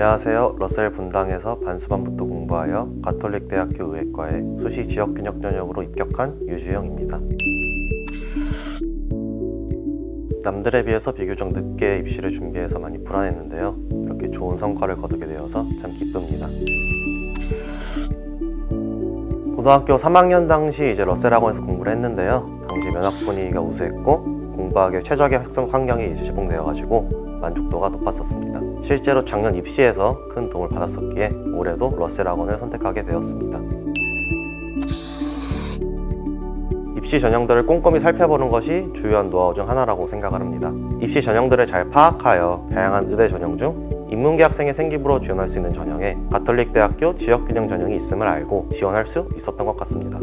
안녕하세요. 러셀 분당에서 반수반부터 공부하여 가톨릭대학교 의예과에 수시 지역균역 전형으로 입학한 유주영입니다. 남들에 비해서 비교적 늦게 입시를 준비해서 많이 불안했는데요. 이렇게 좋은 성과를 거두게 되어서 참 기쁩니다. 고등학교 3학년 당시 이제 러셀학원에서 공부를 했는데요. 당시 면학 분위기가 우수했고 공부하기에 최적의 학습 환경이 이제 제공되어가지고 만족도가 높았었습니다. 실제로 작년 입시에서 큰 도움을 받았었기에 올해도 러셀학원을 선택하게 되었습니다. 입시 전형들을 꼼꼼히 살펴보는 것이 주요한 노하우 중 하나라고 생각을 합니다. 입시 전형들을 잘 파악하여 다양한 의대 전형 중 인문계 학생의 생기부로 지원할 수 있는 전형에 가톨릭대학교 지역균형 전형이 있음을 알고 지원할 수 있었던 것 같습니다.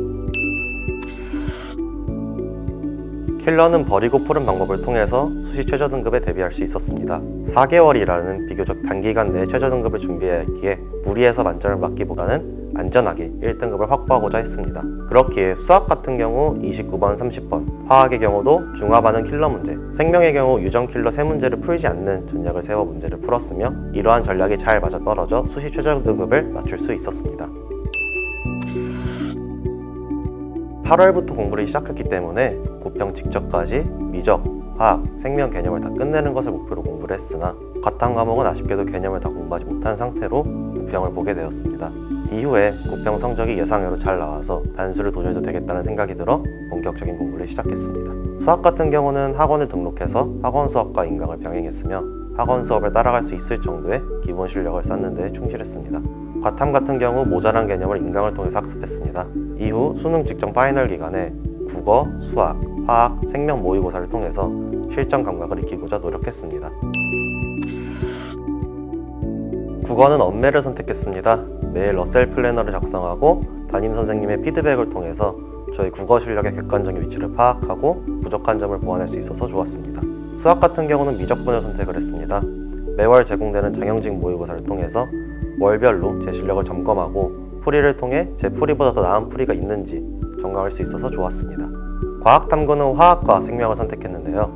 킬러는 버리고 푸른 방법을 통해서 수시 최저 등급에 대비할 수 있었습니다. 4개월이라는 비교적 단기간 내에 최저 등급을 준비해야 했기에 무리해서 만점을 맞기보다는 안전하게 1등급을 확보하고자 했습니다. 그렇기에 수학 같은 경우 29번, 30번, 화학의 경우도 중화반응 킬러 문제, 생명의 경우 유전 킬러 3문제를 풀지 않는 전략을 세워 문제를 풀었으며 이러한 전략이 잘 맞아떨어져 수시 최저 등급을 맞출 수 있었습니다. 8월부터 공부를 시작했기 때문에 부평 직전까지 미적, 화학, 생명 개념을 다 끝내는 것을 목표로 공부를 했으나 과탐 과목은 아쉽게도 개념을 다 공부하지 못한 상태로 부평을 보게 되었습니다. 이후에 부평 성적이 예상외로 잘 나와서 반수를 도전해도 되겠다는 생각이 들어 본격적인 공부를 시작했습니다. 수학 같은 경우는 학원에 등록해서 학원 수업과 인강을 병행했으며 학원 수업을 따라갈 수 있을 정도의 기본 실력을 쌓는 데 충실했습니다. 과탐 같은 경우 모자란 개념을 인강을 통해서 학습했습니다. 이후 수능 직전 파이널 기간에 국어, 수학, 화학, 생명 모의고사를 통해서 실전 감각을 익히고자 노력했습니다. 국어는 언매를 선택했습니다. 매일 러셀 플래너를 작성하고 담임 선생님의 피드백을 통해서 저희 국어 실력의 객관적인 위치를 파악하고 부족한 점을 보완할 수 있어서 좋았습니다. 수학 같은 경우는 미적분을 선택을 했습니다. 매월 제공되는 장형직 모의고사를 통해서 월별로 제 실력을 점검하고 풀이를 통해 제 풀이보다 더 나은 풀이가 있는지 점검할 수 있어서 좋았습니다. 과학탐구는 화학과 생명을 선택했는데요.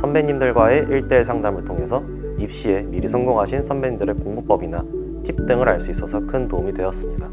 선배님들과의 1대1 상담을 통해서 입시에 미리 성공하신 선배님들의 공부법이나 팁 등을 알 수 있어서 큰 도움이 되었습니다.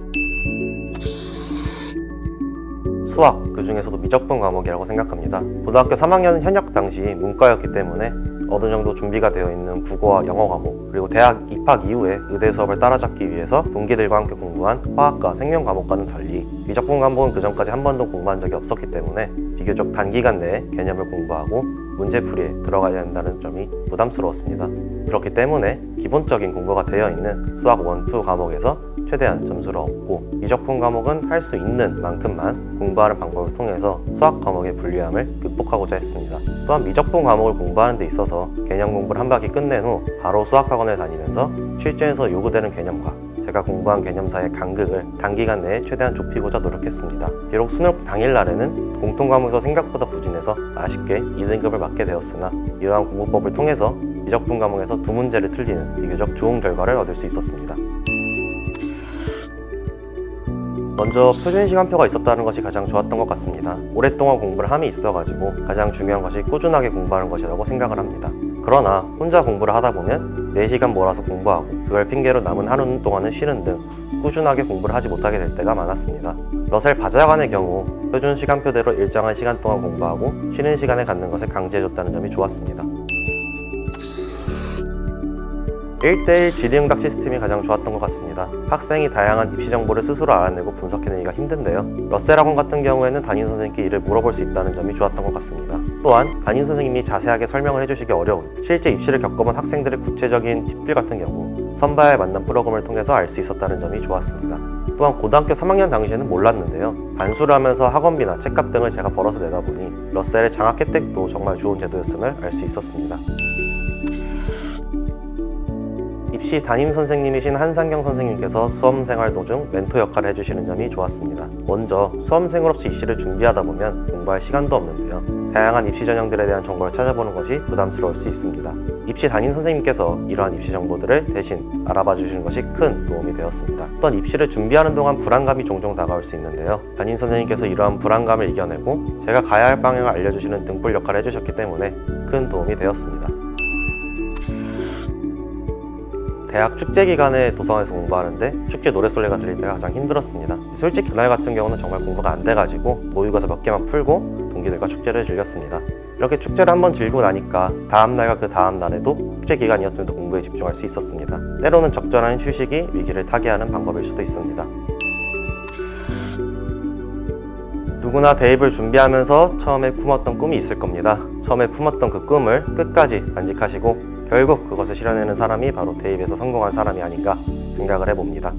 수학, 그 중에서도 미적분 과목이라고 생각합니다. 고등학교 3학년 현역 당시 문과였기 때문에 어느 정도 준비가 되어 있는 국어와 영어 과목, 그리고 대학 입학 이후에 의대 수업을 따라잡기 위해서 동기들과 함께 공부한 화학과 생명 과목과는 달리 미적분 과목은 그 전까지 한 번도 공부한 적이 없었기 때문에 비교적 단기간 내에 개념을 공부하고 문제풀이에 들어가야 한다는 점이 부담스러웠습니다. 그렇기 때문에 기본적인 공부가 되어 있는 수학 1, 2 과목에서 최대한 점수를 얻고 미적분 과목은 할 수 있는 만큼만 공부하는 방법을 통해서 수학 과목의 불리함을 극복하고자 했습니다. 또한 미적분 과목을 공부하는 데 있어서 개념 공부를 한 바퀴 끝낸 후 바로 수학학원을 다니면서 실전에서 요구되는 개념과 제가 공부한 개념 사이의 간극을 단기간 내에 최대한 좁히고자 노력했습니다. 비록 수능 당일날에는 공통과목에서 생각보다 부진해서 아쉽게 2등급을 맞게 되었으나 이러한 공부법을 통해서 미적분 과목에서 2문제를 틀리는 비교적 좋은 결과를 얻을 수 있었습니다. 먼저 표준 시간표가 있었다는 것이 가장 좋았던 것 같습니다. 오랫동안 공부를 함이 있어가지고 가장 중요한 것이 꾸준하게 공부하는 것이라고 생각을 합니다. 그러나 혼자 공부를 하다 보면 4시간 몰아서 공부하고 그걸 핑계로 남은 하루 동안은 쉬는 등 꾸준하게 공부를 하지 못하게 될 때가 많았습니다. 러셀 바자관의 경우 표준 시간표대로 일정한 시간 동안 공부하고 쉬는 시간을 갖는 것을 강제해줬다는 점이 좋았습니다. 1대1 질의응답 시스템이 가장 좋았던 것 같습니다. 학생이 다양한 입시 정보를 스스로 알아내고 분석해내기가 힘든데요. 러셀학원 같은 경우에는 담임 선생님께 이를 물어볼 수 있다는 점이 좋았던 것 같습니다. 또한 담임 선생님이 자세하게 설명을 해주시기 어려운 실제 입시를 겪어본 학생들의 구체적인 팁들 같은 경우 선발 만남 프로그램을 통해서 알 수 있었다는 점이 좋았습니다. 또한 고등학교 3학년 당시에는 몰랐는데요. 반수를 하면서 학원비나 책값 등을 제가 벌어서 내다 보니 러셀의 장학 혜택도 정말 좋은 제도였음을 알 수 있었습니다. 입시 담임 선생님이신 한상경 선생님께서 수험생활 도중 멘토 역할을 해주시는 점이 좋았습니다. 먼저 수험생으로서 입시를 준비하다 보면 공부할 시간도 없는데요. 다양한 입시 전형들에 대한 정보를 찾아보는 것이 부담스러울 수 있습니다. 입시 담임 선생님께서 이러한 입시 정보들을 대신 알아봐 주시는 것이 큰 도움이 되었습니다. 또한 입시를 준비하는 동안 불안감이 종종 다가올 수 있는데요. 담임 선생님께서 이러한 불안감을 이겨내고 제가 가야 할 방향을 알려주시는 등불 역할을 해주셨기 때문에 큰 도움이 되었습니다. 대학 축제 기간에 도서관에서 공부하는데 축제 노래소리가 들릴 때가 가장 힘들었습니다. 솔직히 그날 같은 경우는 정말 공부가 안 돼가지고 모의고사 몇 개만 풀고 동기들과 축제를 즐겼습니다. 이렇게 축제를 한번 즐기고 나니까 다음날과 그 다음날에도 축제 기간이었음에도 공부에 집중할 수 있었습니다. 때로는 적절한 휴식이 위기를 타개하는 방법일 수도 있습니다. 누구나 대입을 준비하면서 처음에 품었던 꿈이 있을 겁니다. 처음에 품었던 그 꿈을 끝까지 간직하시고 결국 그것을 실현해내는 사람이 바로 대입에서 성공한 사람이 아닌가 생각을 해봅니다.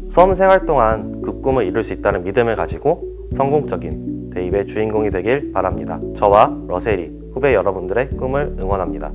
수험 생활 동안 그 꿈을 이룰 수 있다는 믿음을 가지고 성공적인 대입의 주인공이 되길 바랍니다. 저와 러셀이 후배 여러분들의 꿈을 응원합니다.